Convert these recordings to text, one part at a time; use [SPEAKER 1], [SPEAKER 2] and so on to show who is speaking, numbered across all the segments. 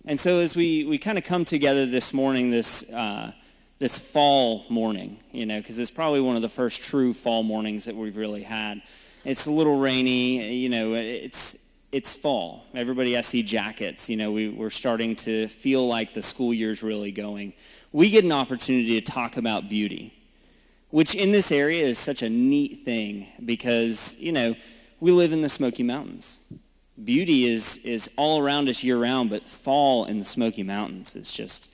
[SPEAKER 1] And so as we kind of come together this morning, this fall morning, because it's probably one of the first true fall mornings that we've really had. It's a little rainy, it's fall. Everybody, I see jackets. We're starting to feel like the school year's really going. We get an opportunity to talk about beauty, which in this area is such a neat thing because, we live in the Smoky Mountains. Beauty is all around us year-round, but fall in the Smoky Mountains is just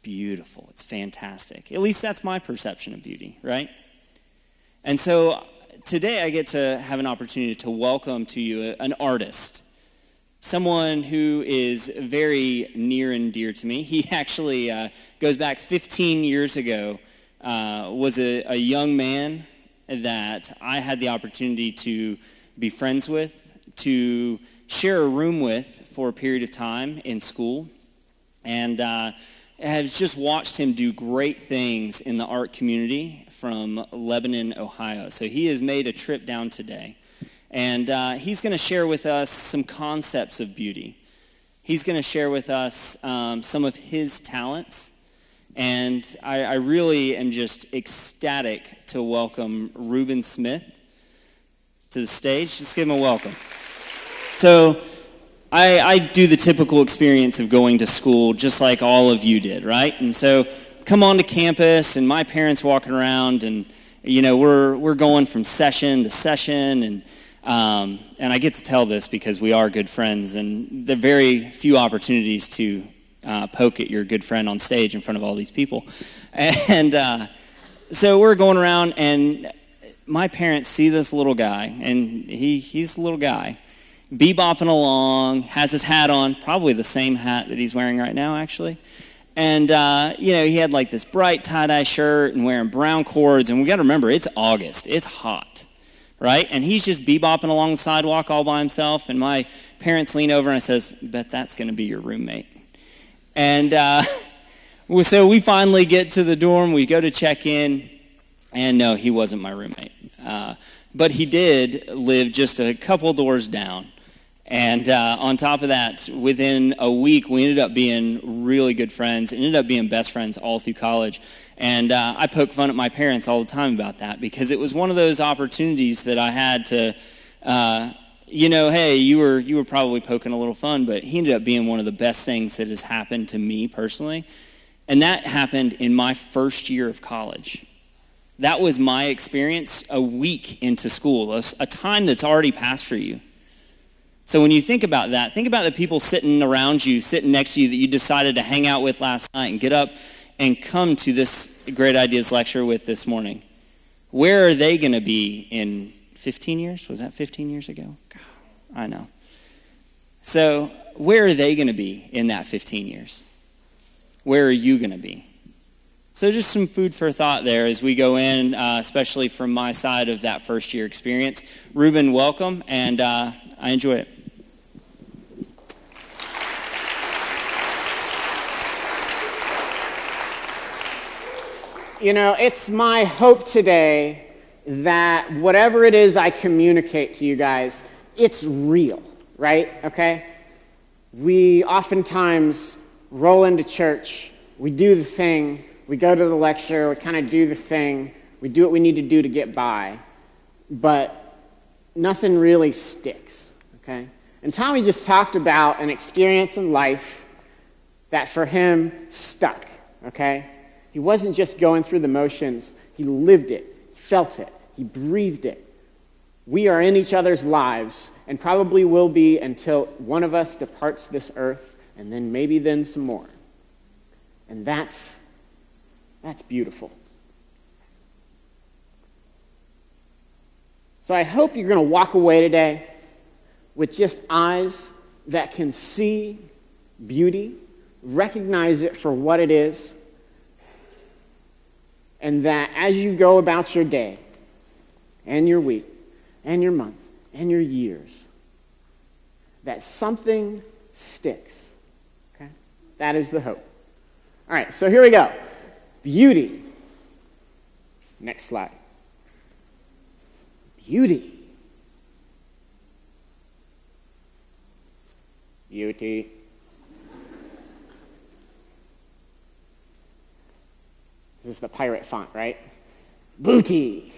[SPEAKER 1] beautiful. It's fantastic. At least that's my perception of beauty, right? And so today I get to have an opportunity to welcome to you an artist, someone who is very near and dear to me. He actually goes back 15 years ago, was a young man that I had the opportunity to be friends with, to share a room with for a period of time in school, and have just watched him do great things in the art community from Lebanon, Ohio. So he has made a trip down today, and he's going to share with us some concepts of beauty. He's going to share with us some of his talents, and I really am just ecstatic to welcome Reuben Smith to the stage. Just give him a welcome. So I do the typical experience of going to school just like all of you did, right? And so come on to campus, and my parents walking around, and we're going from session to session, and I get to tell this because we are good friends, and there are very few opportunities to poke at your good friend on stage in front of all these people. And so we're going around, and my parents see this little guy, and he's a little guy, bebopping along, has his hat on, probably the same hat that he's wearing right now, actually. And, he had like this bright tie-dye shirt and wearing brown cords. And we got to remember, it's August. It's hot, right? And he's just bebopping along the sidewalk all by himself. And my parents lean over and I says, bet that's going to be your roommate. And so we finally get to the dorm. We go to check in. And no, he wasn't my roommate. But he did live just a couple doors down. And on top of that, within a week, we ended up being really good friends, ended up being best friends all through college. And I poke fun at my parents all the time about that because it was one of those opportunities that I had to, hey, you were probably poking a little fun, but he ended up being one of the best things that has happened to me personally. And that happened in my first year of college. That was my experience a week into school, a time that's already passed for you. So when you think about that, think about the people sitting around you, sitting next to you that you decided to hang out with last night and get up and come to this Great Ideas lecture with this morning. Where are they going to be in 15 years? Was that 15 years ago? God, I know. So where are they going to be in that 15 years? Where are you going to be? So just some food for thought there as we go in, especially from my side of that first year experience. Reuben, welcome, and I enjoy it.
[SPEAKER 2] It's my hope today that whatever it is I communicate to you guys, it's real, right? Okay? We oftentimes roll into church, we do the thing, we go to the lecture, we kind of do the thing, we do what we need to do to get by, but nothing really sticks, okay? And Tommy just talked about an experience in life that for him stuck, okay? He wasn't just going through the motions, he lived it, he felt it, he breathed it. We are in each other's lives and probably will be until one of us departs this earth and then maybe then some more. And that's beautiful. So I hope you're going to walk away today with just eyes that can see beauty, recognize it for what it is, and that as you go about your day and your week and your month and your years, that something sticks. Okay? That is the hope. All right, so here we go. Beauty. Next slide. Beauty. Beauty. This is the pirate font, right? Booty.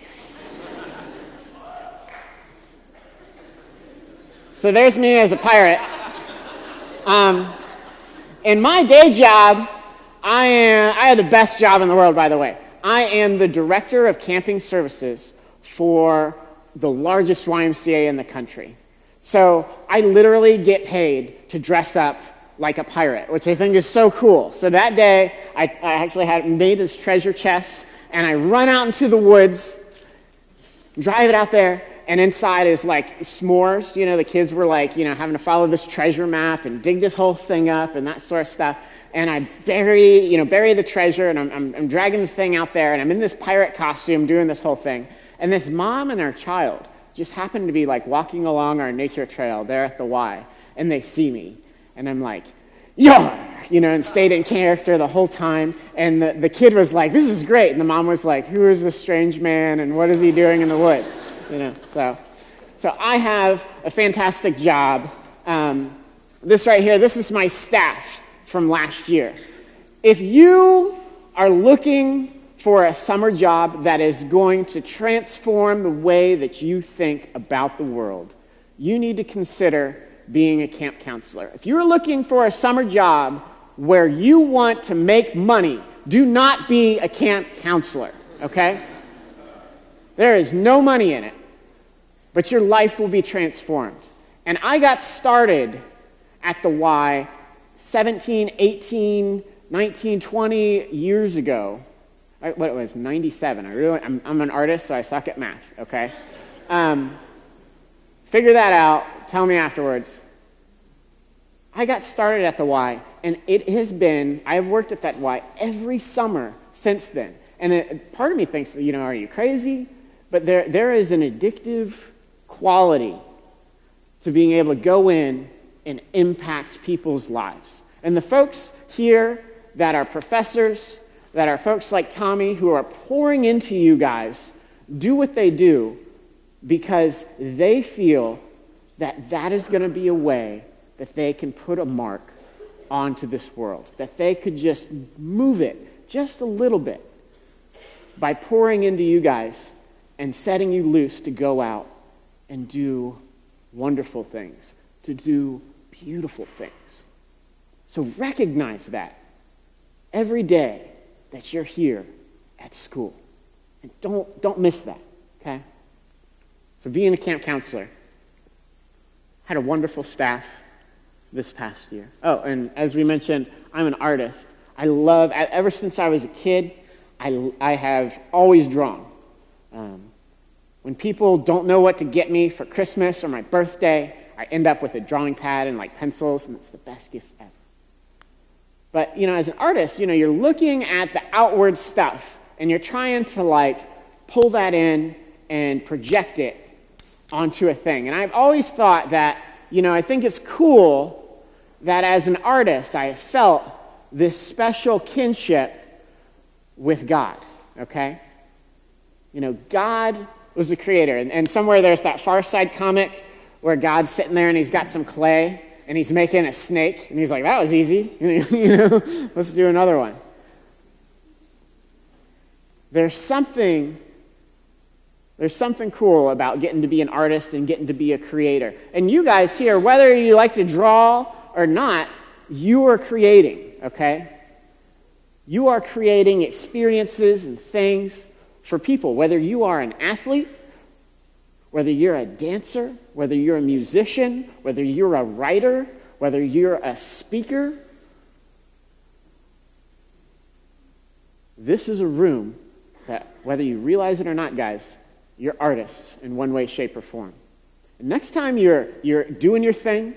[SPEAKER 2] So there's me as a pirate. In my day job, I have the best job in the world, by the way. I am the director of camping services for the largest YMCA in the country. So I literally get paid to dress up like a pirate, which I think is so cool. So that day, I actually had made this treasure chest, and I run out into the woods, drive it out there, and inside is like s'mores. You know, the kids were like, you know, having to follow this treasure map and dig this whole thing up and that sort of stuff. And I bury the treasure, and I'm dragging the thing out there, and I'm in this pirate costume doing this whole thing. And this mom and her child just happened to be like walking along our nature trail there at the Y, and they see me. And I'm like, yar, you know, and stayed in character the whole time. And the kid was like, this is great. And the mom was like, who is this strange man, and what is he doing in the woods? You know, so I have a fantastic job. This right here, this is my staff from last year. If you are looking for a summer job that is going to transform the way that you think about the world, you need to consider being a camp counselor. If you're looking for a summer job where you want to make money, do not be a camp counselor, okay? There is no money in it, but your life will be transformed. And I got started at the Y 17, 18, 19, 20 years ago. What it was, 97. I'm an artist, so I suck at math, okay? Figure that out. Tell me afterwards. I got started at the Y, and I've worked at that Y every summer since then. And part of me thinks, you know, are you crazy? But there is an addictive quality to being able to go in and impact people's lives. And the folks here that are professors, that are folks like Tommy who are pouring into you guys, do what they do because they feel that is going to be a way that they can put a mark onto this world, that they could just move it just a little bit by pouring into you guys and setting you loose to go out and do wonderful things, to do beautiful things. So recognize that every day that you're here at school. And don't miss that, okay? So being a camp counselor, had a wonderful staff this past year. Oh, and as we mentioned, I'm an artist. Ever since I was a kid, I have always drawn. When people don't know what to get me for Christmas or my birthday, I end up with a drawing pad and like pencils, and it's the best gift ever. But, you know, as an artist, you know, you're looking at the outward stuff, and you're trying to like pull that in and project it onto a thing. And I've always thought that, you know, I think it's cool that as an artist, I have felt this special kinship with God, okay? You know, God was the creator. And somewhere there's that Far Side comic where God's sitting there and he's got some clay and he's making a snake. And he's like, that was easy. You know, let's do another one. There's something cool about getting to be an artist and getting to be a creator. And you guys here, whether you like to draw or not, you are creating, okay? You are creating experiences and things for people, whether you are an athlete, whether you're a dancer, whether you're a musician, whether you're a writer, whether you're a speaker. This is a room that, whether you realize it or not, guys, you're artists in one way, shape, or form. And next time you're doing your thing,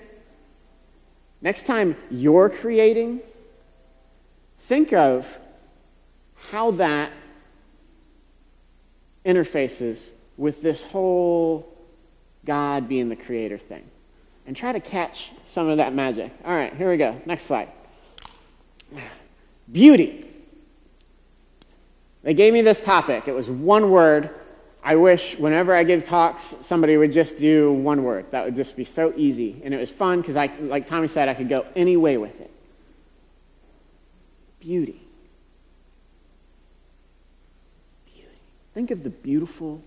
[SPEAKER 2] next time you're creating, think of how that interfaces with this whole God being the creator thing. And try to catch some of that magic. All right, here we go. Next slide. Beauty. They gave me this topic. It was one word. I wish whenever I give talks, somebody would just do one word. That would just be so easy. And it was fun because, like Tommy said, I could go any way with it. Beauty. think of the beautiful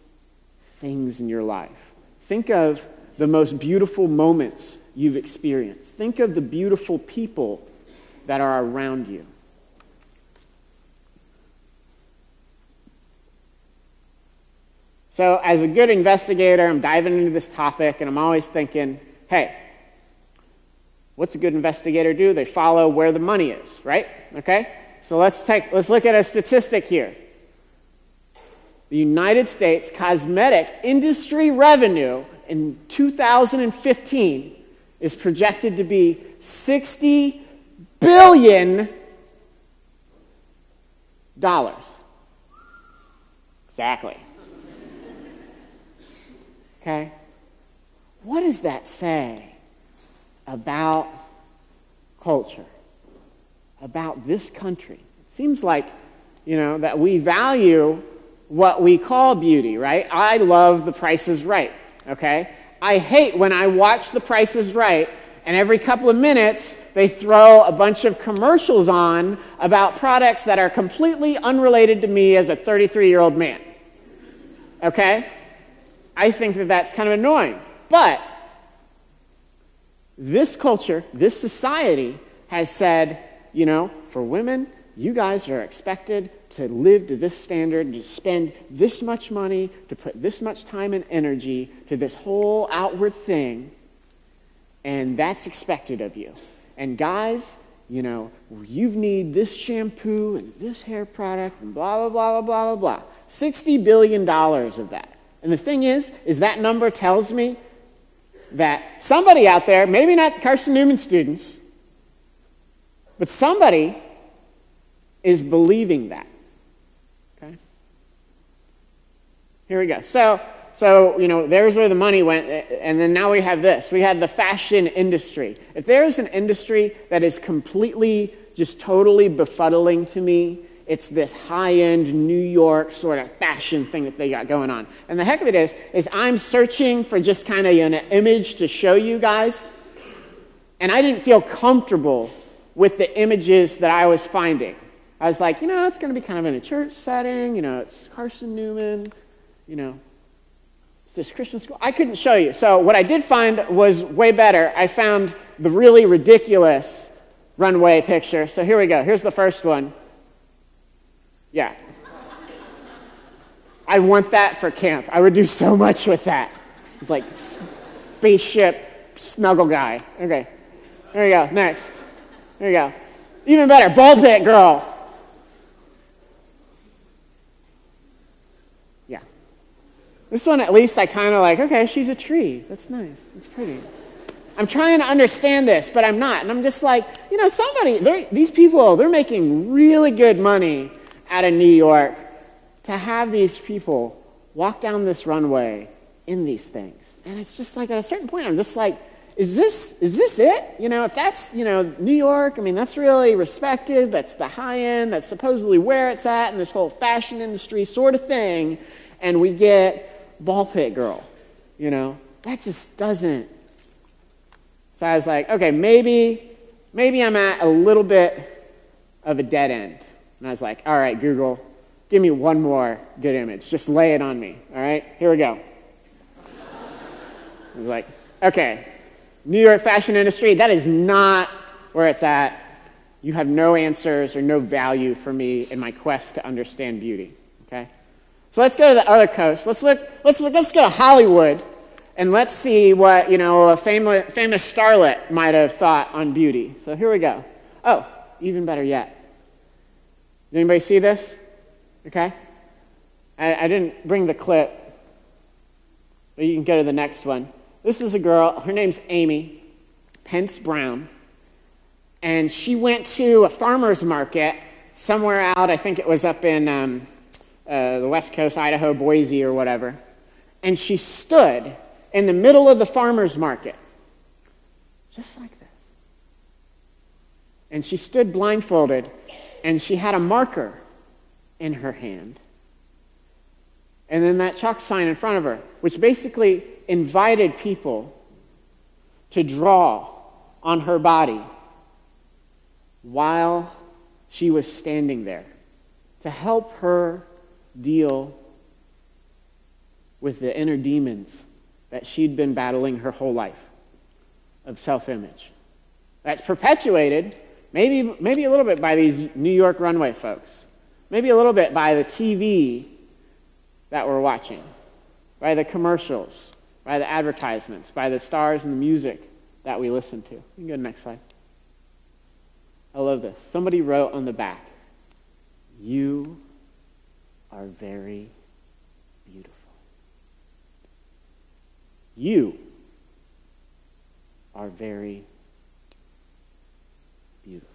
[SPEAKER 2] things in your life. Think of the most beautiful moments you've experienced. Think of the beautiful people that are around you. So as a good investigator, I'm diving into this topic, and I'm always thinking, hey, what's a good investigator do? They follow where the money is, right? Okay? So let's look at a statistic here. The United States cosmetic industry revenue in 2015 is projected to be $60 billion. Exactly. Okay? What does that say about culture, about this country? It seems like, that we value what we call beauty, right? I love The Price is Right, okay? I hate when I watch The Price is Right and every couple of minutes they throw a bunch of commercials on about products that are completely unrelated to me as a 33-year-old man, okay? I think that that's kind of annoying. But this culture, this society has said, for women, you guys are expected to live to this standard, to spend this much money, to put this much time and energy to this whole outward thing, and that's expected of you. And guys, you need this shampoo and this hair product and blah, blah, blah, blah, blah, blah. $60 billion of that. And the thing is that number tells me that somebody out there, maybe not Carson-Newman students, but somebody is believing that. Okay? Here we go. So there's where the money went, and then now we have this. We had the fashion industry. If there's an industry that is completely, just totally befuddling to me, it's this high-end New York sort of fashion thing that they got going on. And the heck of it is I'm searching for just kind of an image to show you guys, and I didn't feel comfortable with the images that I was finding. I was like, it's going to be kind of in a church setting, it's Carson-Newman, it's this Christian school. I couldn't show you. So what I did find was way better. I found the really ridiculous runway picture. So here we go. Here's the first one. Yeah. I want that for camp. I would do so much with that. It's like spaceship snuggle guy. Okay. There we go. Next. There you go. Even better. Bald pit girl. Yeah. This one at least I kind of like, okay, she's a tree. That's nice. That's pretty. I'm trying to understand this, but I'm not. And I'm just like, these people, they're making really good money out of New York to have these people walk down this runway in these things. And it's just like at a certain point, I'm just like, is this it? If that's, New York, that's really respected. That's the high end. That's supposedly where it's at in this whole fashion industry sort of thing. And we get ball pit girl, that just doesn't. So I was like, okay, maybe I'm at a little bit of a dead end. And I was like, all right, Google, give me one more good image. Just lay it on me, all right? Here we go. I was like, okay, New York fashion industry, that is not where it's at. You have no answers or no value for me in my quest to understand beauty, okay? So let's go to the other coast. Let's go to Hollywood, and let's see what, a famous starlet might have thought on beauty. So here we go. Oh, even better yet. Did anybody see this? Okay. I didn't bring the clip, but you can go to the next one. This is a girl. Her name's Amy Pence Brown, and she went to a farmer's market somewhere out. I think it was up in the West Coast, Idaho, Boise, or whatever. And she stood in the middle of the farmer's market, just like this. And she stood blindfolded, and she had a marker in her hand. And then that chalk sign in front of her, which basically invited people to draw on her body while she was standing there to help her deal with the inner demons that she'd been battling her whole life of self-image. That's perpetuated maybe a little bit by these New York runway folks, maybe a little bit by the TV that we're watching, by the commercials, by the advertisements, by the stars and the music that we listen to. You can go to the next slide. I love this. Somebody wrote on the back, "You are very beautiful." You are very beautiful.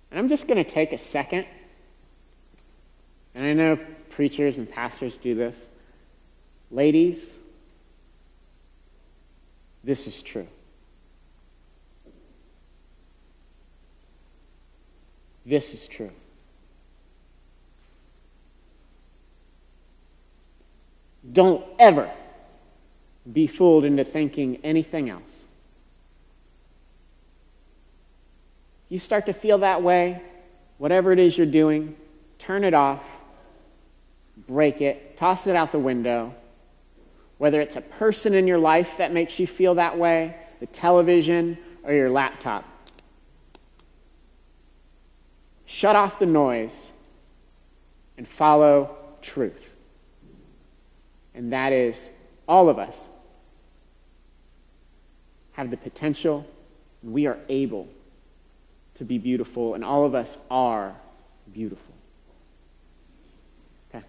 [SPEAKER 2] And I'm just going to take a second, and I know preachers and pastors do this. Ladies, this is true. This is true. Don't ever be fooled into thinking anything else. You start to feel that way, whatever it is you're doing, turn it off, break it, toss it out the window. Whether it's a person in your life that makes you feel that way, the television, or your laptop. Shut off the noise and follow truth. And that is, all of us have the potential, and we are able to be beautiful, and all of us are beautiful. Okay.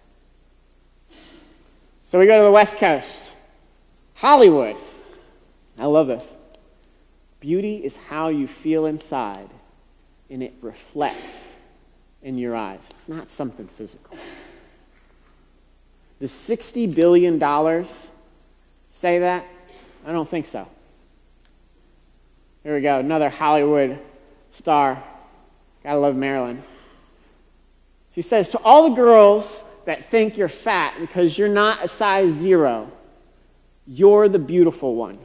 [SPEAKER 2] So we go to the West Coast. Hollywood. I love this. Beauty is how you feel inside, and it reflects in your eyes. It's not something physical. Does $60 billion say that? I don't think so. Here we go, another Hollywood star. Gotta love Marilyn. She says, "To all the girls that think you're fat because you're not a size 0, you're the beautiful one.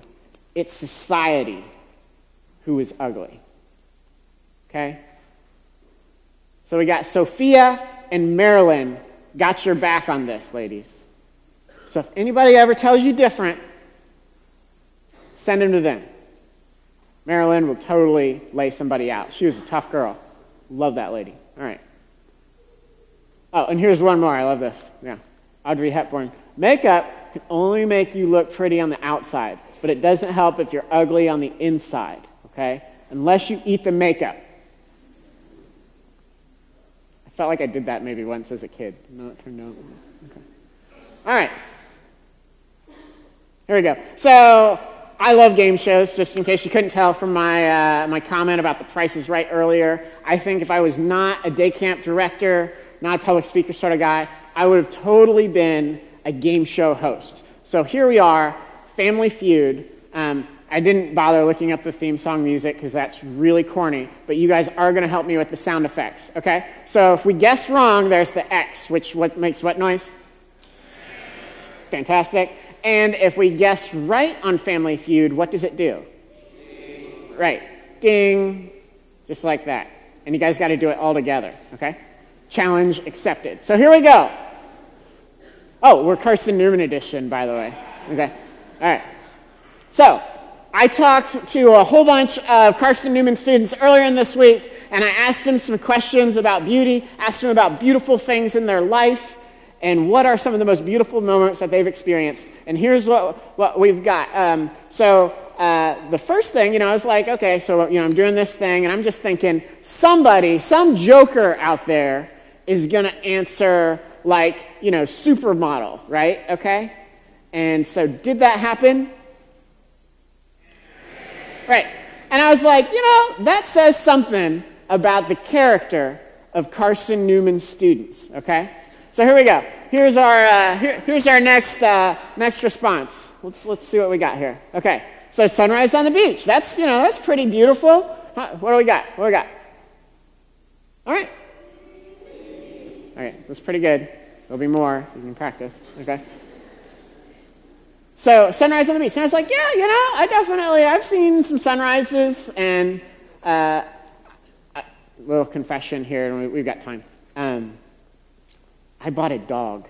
[SPEAKER 2] It's society who is ugly." Okay? So we got Sophia and Marilyn. Got your back on this, ladies. So if anybody ever tells you different, send them to them. Marilyn will totally lay somebody out. She was a tough girl. Love that lady. All right. Oh, and here's one more. I love this. Yeah. Audrey Hepburn. Makeup can only make you look pretty on the outside, but it doesn't help if you're ugly on the inside, okay? Unless you eat the makeup. I felt like I did that maybe once as a kid. No, it turned out. Okay. All right. Here we go. So I love game shows, just in case you couldn't tell from my comment about The Price is Right earlier. I think if I was not a day camp director, not a public speaker sort of guy, I would have totally been a game show host. So here we are, Family Feud. I didn't bother looking up the theme song music because that's really corny, but you guys are going to help me with the sound effects, okay? So if we guess wrong, there's the X, which makes what noise? Fantastic. And if we guess right on Family Feud, what does it do? Ding. Right. Ding. Just like that. And you guys got to do it all together, okay? Challenge accepted. So here we go. Oh, we're Carson-Newman edition, by the way. Okay. All right. So I talked to a whole bunch of Carson-Newman students earlier in this week, and I asked them some questions about beauty, asked them about beautiful things in their life, and what are some of the most beautiful moments that they've experienced. And here's what we've got. The first thing, I was like, okay, so, I'm doing this thing, and I'm just thinking, some joker out there is going to answer, like, supermodel, right? Okay? And so did that happen? Right. And I was like, that says something about the character of Carson-Newman students, okay? So here we go. Here's our next response. Let's see what we got here. Okay. So sunrise on the beach. That's pretty beautiful. What do we got? All right. All right. That's pretty good. There'll be more. You can practice. Okay. So sunrise on the beach. And I was like, yeah, I've seen some sunrises, and little confession here, and we've got time. I bought a dog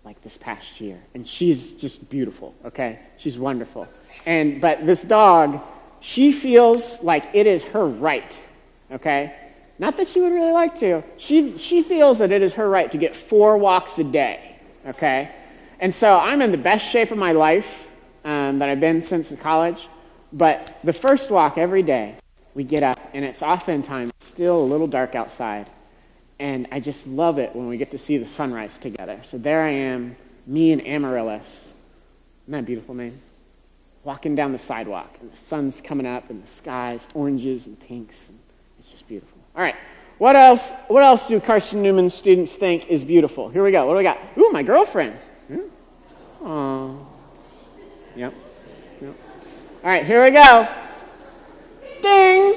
[SPEAKER 2] like this past year, and she's just beautiful, okay? She's wonderful. But this dog, she feels like it is her right, okay? Not that she would really like to. She feels that it is her right to get 4 walks a day, okay? And so I'm in the best shape of my life that I've been since college, but the first walk every day, we get up, and it's oftentimes still a little dark outside. And I just love it when we get to see the sunrise together. So there I am, me and Amaryllis. Isn't that a beautiful name? Walking down the sidewalk, and the sun's coming up, and the sky's oranges and pinks, and it's just beautiful. All right, what else do Carson-Newman students think is beautiful? Here we go. What do we got? Ooh, my girlfriend. Aww. Yep. All right, here we go. Ding!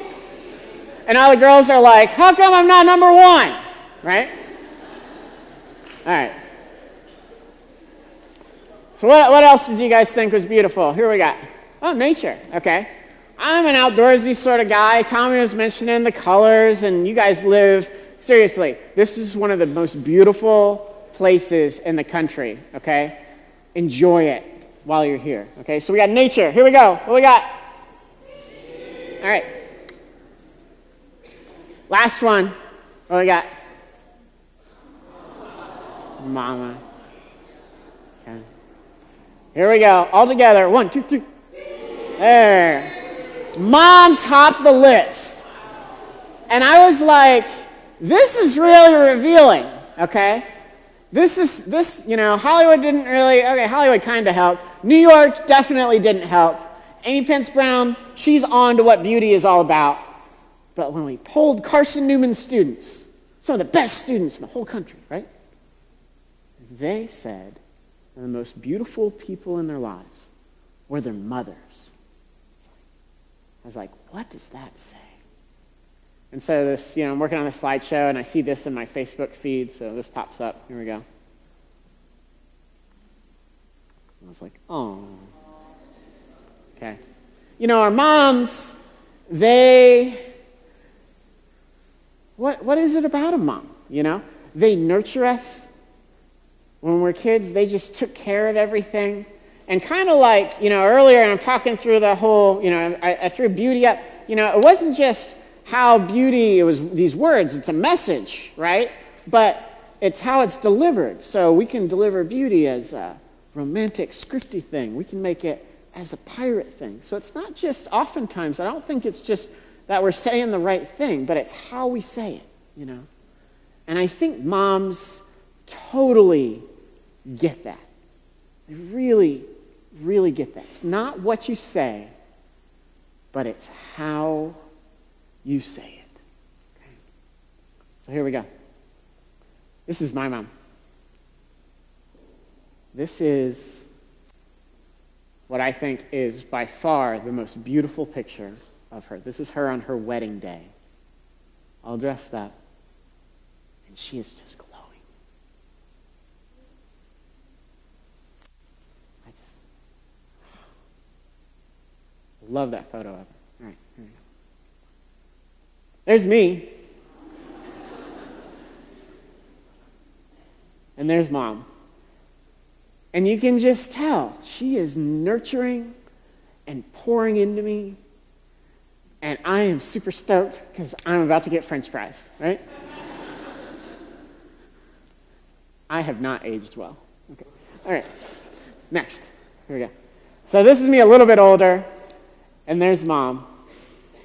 [SPEAKER 2] And all the girls are like, how come I'm not number 1? Right? All right. So what else did you guys think was beautiful? Here we got. Oh, nature. Okay. I'm an outdoorsy sort of guy. Tommy was mentioning the colors, and you guys live. Seriously, this is one of the most beautiful places in the country. Okay? Enjoy it while you're here. Okay? So we got nature. Here we go. What we got? All right. Last one. What we got? Mama. Okay. Here we go. All together. 1, 2, 3. There. Mom topped the list. And I was like, this is really revealing, okay? Hollywood didn't really, Hollywood kind of helped. New York definitely didn't help. Amy Pence Brown, she's on to what beauty is all about. But when we polled Carson-Newman students, some of the best students in the whole country, right? They said the most beautiful people in their lives were their mothers. I was like, what does that say? And so this, I'm working on a slideshow, and I see this in my Facebook feed, so this pops up. Here we go. I was like, oh. Okay. Our moms, what is it about a mom, They nurture us. When we're kids, they just took care of everything. And kind of like, earlier, and I'm talking through the whole, I threw beauty up. It wasn't just how beauty, it was these words. It's a message, right? But it's how it's delivered. So we can deliver beauty as a romantic, scripty thing. We can make it as a pirate thing. So it's not just, oftentimes, I don't think it's just that we're saying the right thing, but it's how we say it, And I think moms totally get that. They really, really get that. It's not what you say, but it's how you say it. Okay. So here we go. This is my mom. This is what I think is by far the most beautiful picture of her. This is her on her wedding day, all dressed up, and she is just glowing. I just love that photo of her. All right, here we go. There's me. And there's Mom. And you can just tell she is nurturing and pouring into me. And I am super stoked because I'm about to get French fries, right? I have not aged well. Okay. All right. Next. Here we go. So this is me a little bit older, and there's Mom.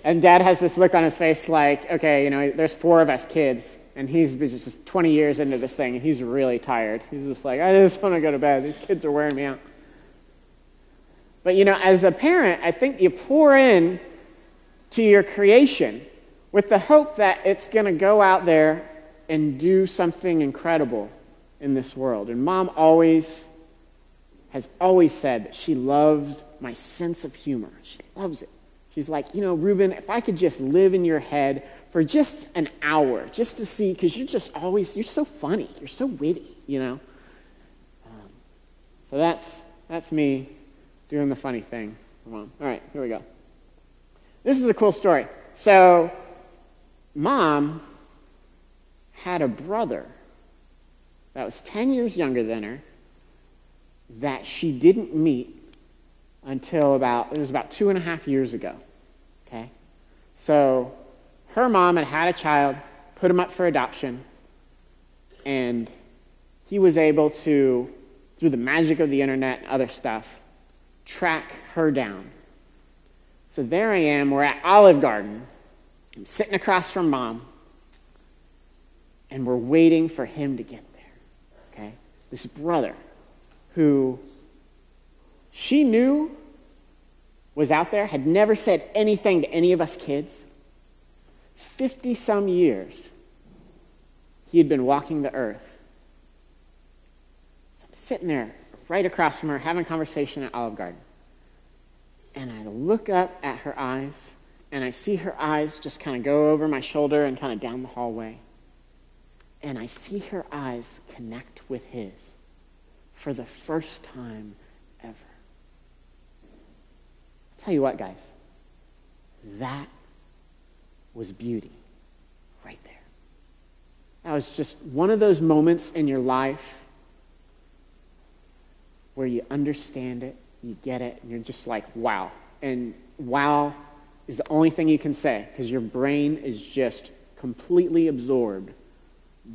[SPEAKER 2] And Dad has this look on his face like, okay, there's 4 of us kids, and he's just 20 years into this thing, and he's really tired. He's just like, I just want to go to bed. These kids are wearing me out. But, as a parent, I think you pour in to your creation with the hope that it's going to go out there and do something incredible in this world. And Mom has always said that she loves my sense of humor. She loves it. She's like, Reuben, if I could just live in your head for just an hour, just to see, because you're so funny. You're so witty, So that's me doing the funny thing for Mom. All right, here we go. This is a cool story. So, Mom had a brother that was 10 years younger than her that she didn't meet until about 2.5 years ago, okay? So her mom had a child, put him up for adoption, and he was able to, through the magic of the internet and other stuff, track her down. So there I am, we're at Olive Garden, I'm sitting across from Mom, and we're waiting for him to get there, okay? This brother who she knew was out there, had never said anything to any of us kids. 50-some years he had been walking the earth. So I'm sitting there right across from her, having a conversation at Olive Garden. And I look up at her eyes, and I see her eyes just kind of go over my shoulder and kind of down the hallway. And I see her eyes connect with his for the first time ever. I'll tell you what, guys, that was beauty right there. That was just one of those moments in your life where you understand it, you get it, and you're just like, wow. And wow is the only thing you can say, because your brain is just completely absorbed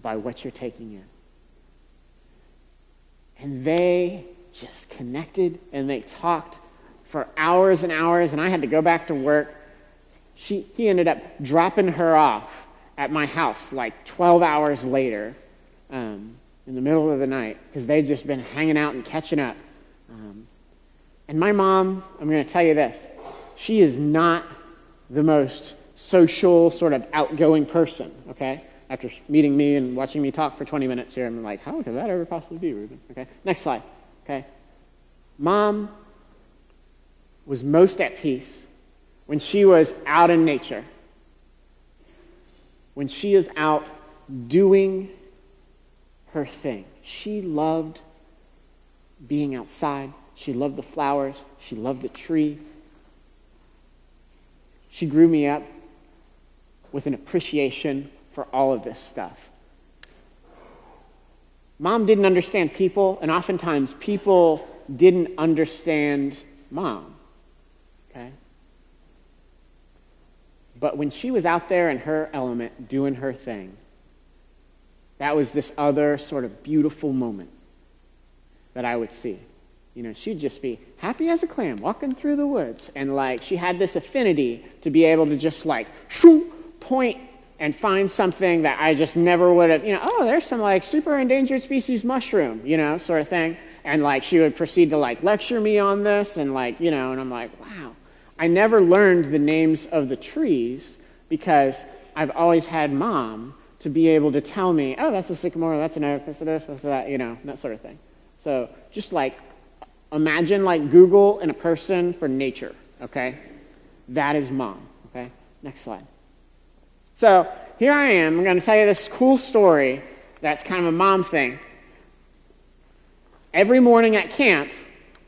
[SPEAKER 2] by what you're taking in. And they just connected, and they talked for hours and hours, and I had to go back to work. He ended up dropping her off at my house like 12 hours later in the middle of the night, because they'd just been hanging out and catching up. And my mom, I'm going to tell you this, she is not the most social, sort of outgoing person, okay? After meeting me and watching me talk for 20 minutes here, I'm like, how could that ever possibly be, Reuben? Okay, next slide, okay? Mom was most at peace when she was out in nature, when she is out doing her thing. She loved being outside. She loved the flowers. She loved the tree. She grew me up with an appreciation for all of this stuff. Mom didn't understand people, and oftentimes people didn't understand Mom, okay? But when she was out there in her element, doing her thing, that was this other sort of beautiful moment that I would see. You know, she'd just be happy as a clam, walking through the woods, and like she had this affinity to be able to just like point and find something that I just never would have, oh, there's some like super endangered species mushroom, sort of thing. And like she would proceed to like lecture me on this and like, and I'm like, wow. I never learned the names of the trees because I've always had Mom to be able to tell me, oh, that's a sycamore, that's an oak, that's a this, that's that, that sort of thing. So just like imagine like Google and a person for nature, okay? That is Mom, okay? Next slide. So here I am. I'm going to tell you this cool story that's kind of a mom thing. Every morning at camp,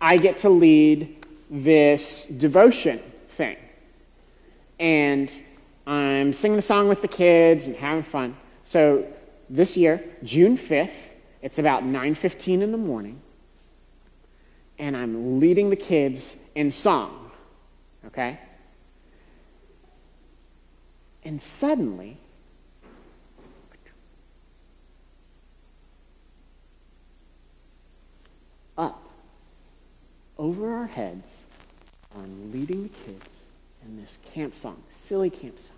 [SPEAKER 2] I get to lead this devotion thing. And I'm singing a song with the kids and having fun. So this year, June 5th, it's about 9:15 in the morning, and I'm leading the kids in song, okay? And suddenly, up over our heads, I'm leading the kids in this camp song, silly camp song.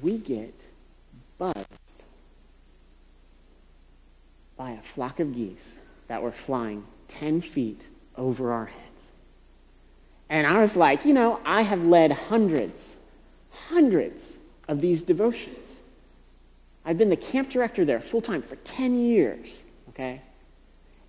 [SPEAKER 2] We get buzzed by a flock of geese that were flying 10 feet over our heads. And I was like, I have led hundreds of these devotions. I've been the camp director there full-time for 10 years, okay?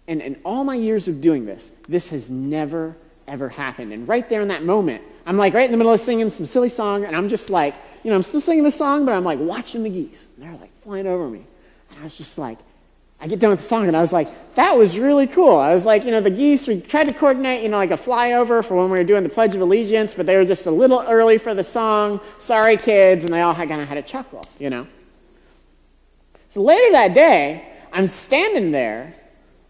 [SPEAKER 2] And in all my years of doing this has never, ever happened. And right there in that moment, I'm like right in the middle of singing some silly song, and I'm just like, I'm still singing the song, but I'm like watching the geese. And they're like flying over me. And I was just like, I get done with the song, and I was like, that was really cool. I was like, the geese, we tried to coordinate, like a flyover for when we were doing the Pledge of Allegiance, but they were just a little early for the song. Sorry, kids. And they all kind of had a chuckle, So later that day, I'm standing there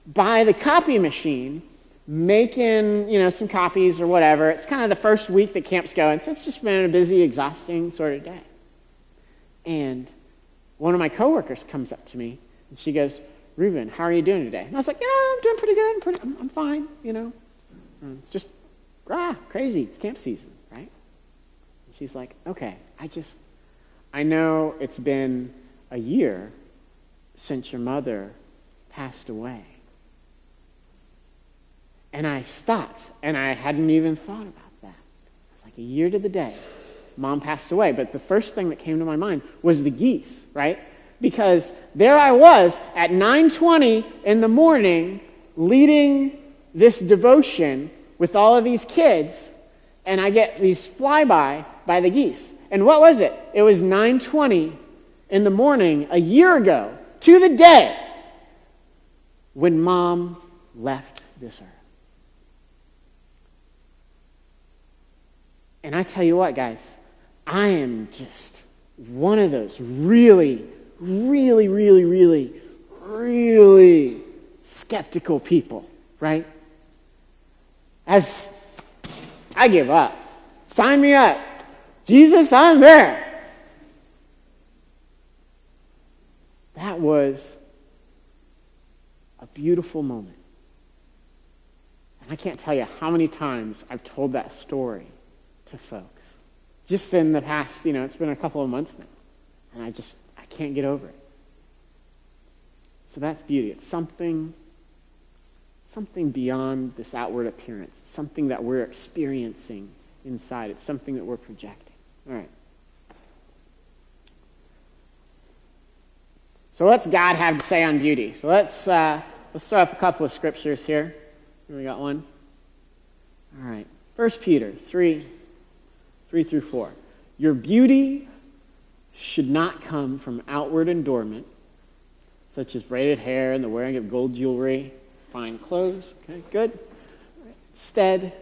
[SPEAKER 2] by the copy machine making, some copies or whatever. It's kind of the first week that camp's going, so it's just been a busy, exhausting sort of day. And one of my coworkers comes up to me, and she goes, "Reuben, how are you doing today?" And I was like, "Yeah, I'm doing pretty good. I'm fine, It's just, crazy. It's camp season, right?" And she's like, "Okay, I know it's been a year since your mother passed away." And I stopped, and I hadn't even thought about that. It's like a year to the day. Mom passed away, but the first thing that came to my mind was the geese, right? Because there I was at 9:20 in the morning leading this devotion with all of these kids, and I get these flyby by the geese. And what was it? It was 9:20 in the morning a year ago, to the day, when Mom left this earth. And I tell you what, guys, I am just one of those really, really, really, really, really skeptical people, right? As I give up. Sign me up. Jesus, I'm there. That was a beautiful moment. And I can't tell you how many times I've told that story to folks. Just in the past, it's been a couple of months now. And I can't get over it. So that's beauty. It's something beyond this outward appearance. It's something that we're experiencing inside. It's something that we're projecting. All right. So what's God have to say on beauty? So let's throw up a couple of scriptures here. We got one. All right. 1 Peter 3:3-4. Your beauty should not come from outward adornment, such as braided hair and the wearing of gold jewelry, fine clothes. Okay, good. Instead, it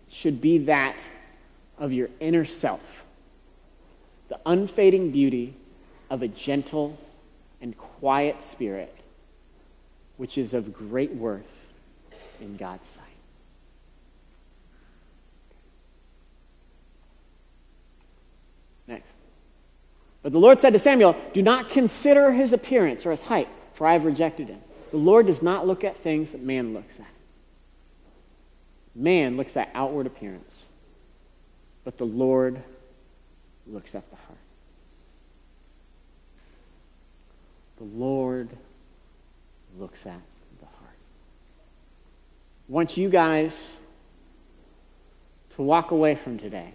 [SPEAKER 2] should be that of your inner self, the unfading beauty of a gentle and quiet spirit, which is of great worth in God's sight. Next. But the Lord said to Samuel, "Do not consider his appearance or his height, for I have rejected him." The Lord does not look at things that man looks at. Man looks at outward appearance, but the Lord looks at the heart. The Lord looks at the heart. I want you guys to walk away from today.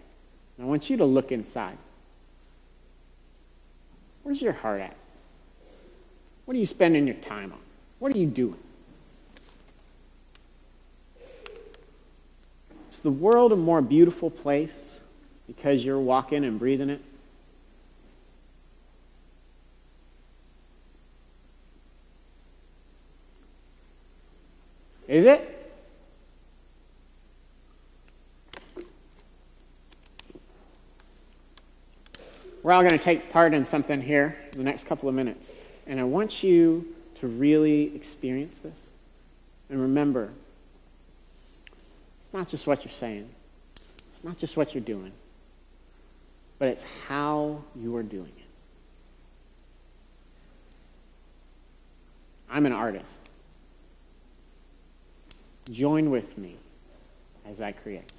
[SPEAKER 2] I want you to look inside. Where's your heart at? What are you spending your time on? What are you doing? Is the world a more beautiful place because you're walking and breathing it? Is it? We're all going to take part in something here in the next couple of minutes. And I want you to really experience this. And remember, it's not just what you're saying. It's not just what you're doing. But it's how you are doing it. I'm an artist. Join with me as I create.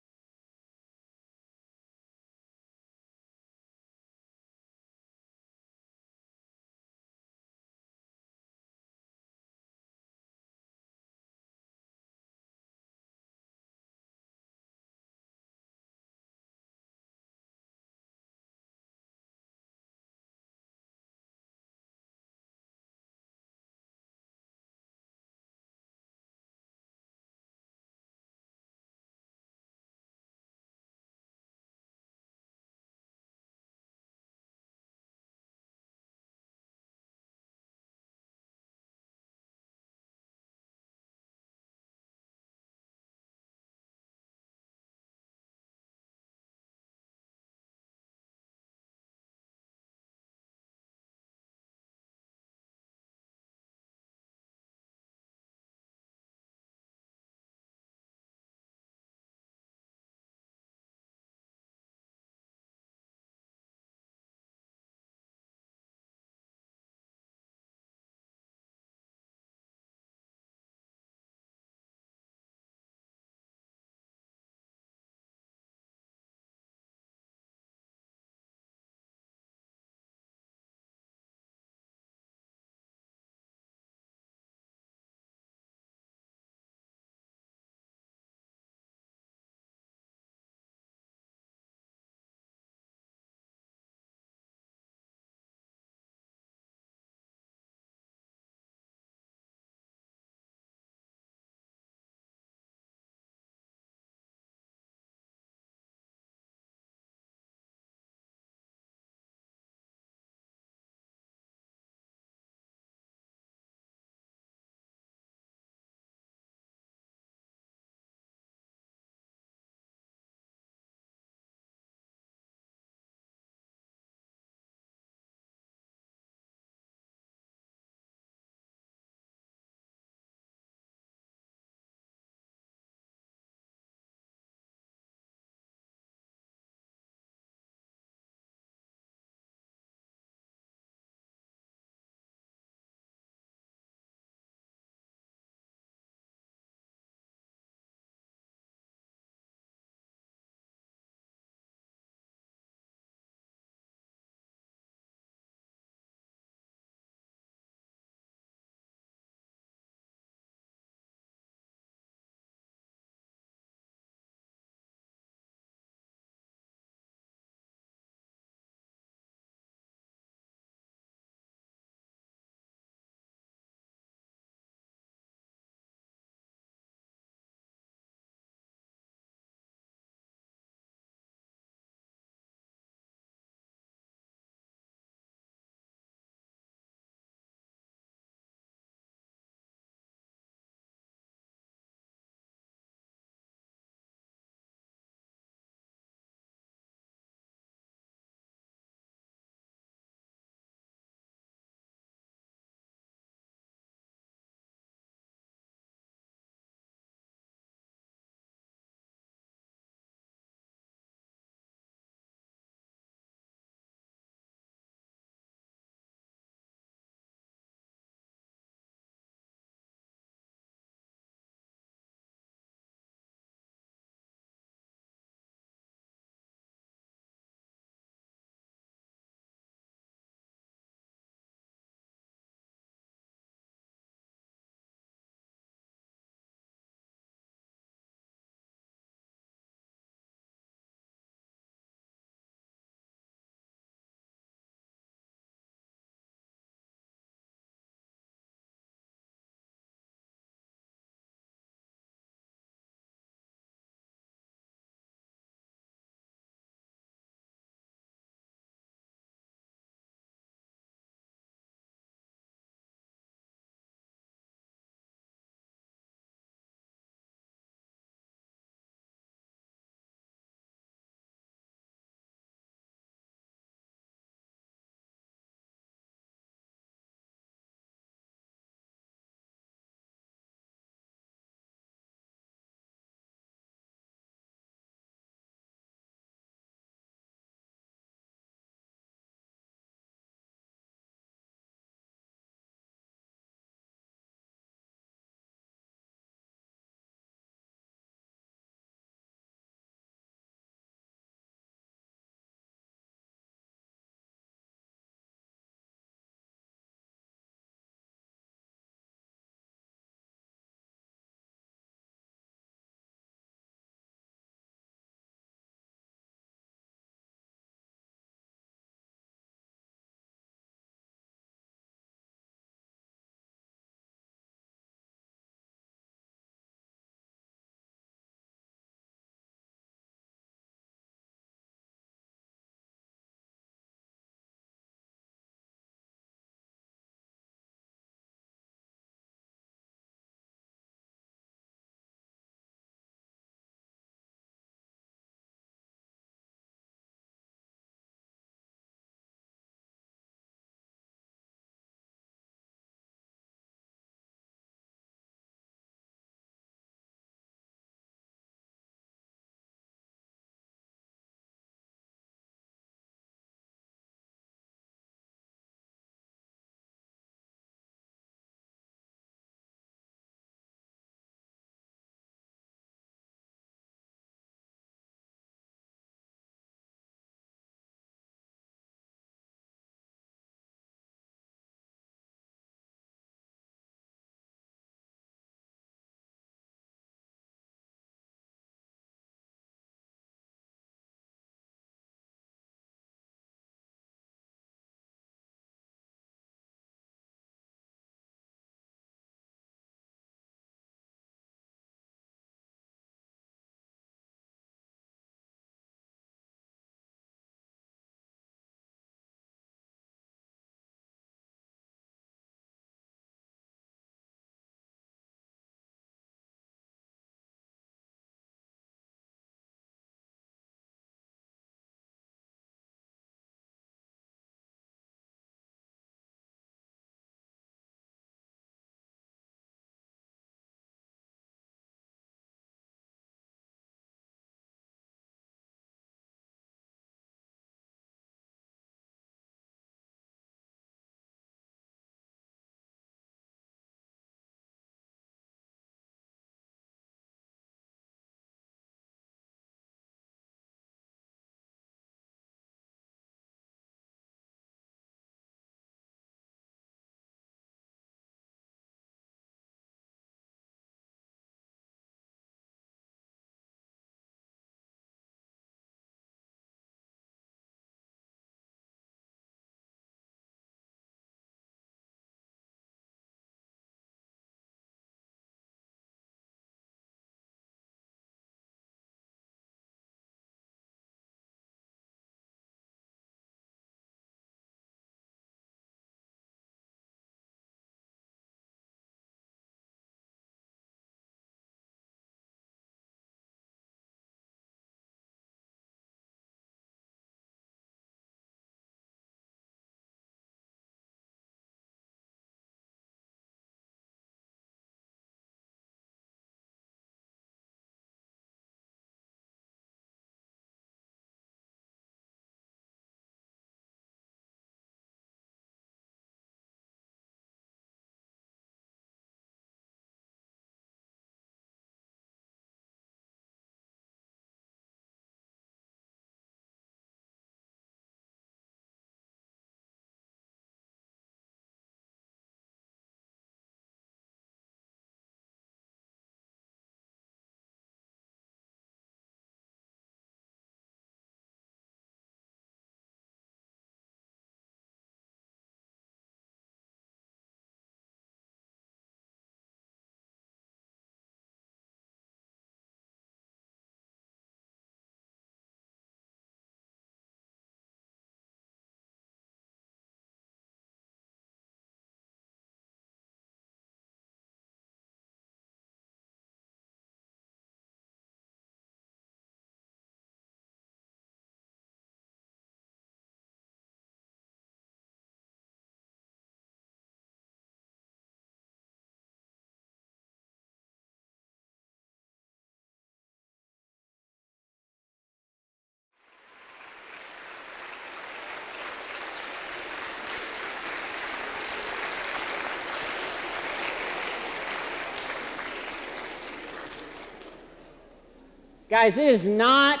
[SPEAKER 2] Guys, it is not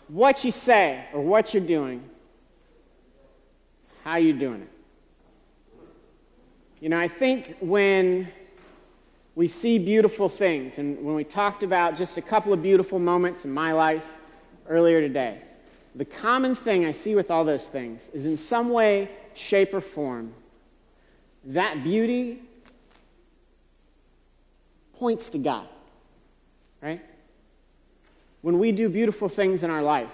[SPEAKER 2] what you say or what you're doing, how you're doing it. You know, I think when we see beautiful things, and when we talked about just a couple of beautiful moments in my life earlier today, the common thing I see with all those things is in some way, shape, or form, that beauty points to God, right? When we do beautiful things in our life,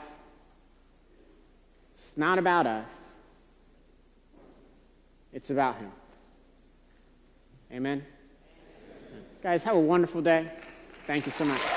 [SPEAKER 2] it's not about us. It's about Him. Amen? Guys, have a wonderful day. Thank you so much.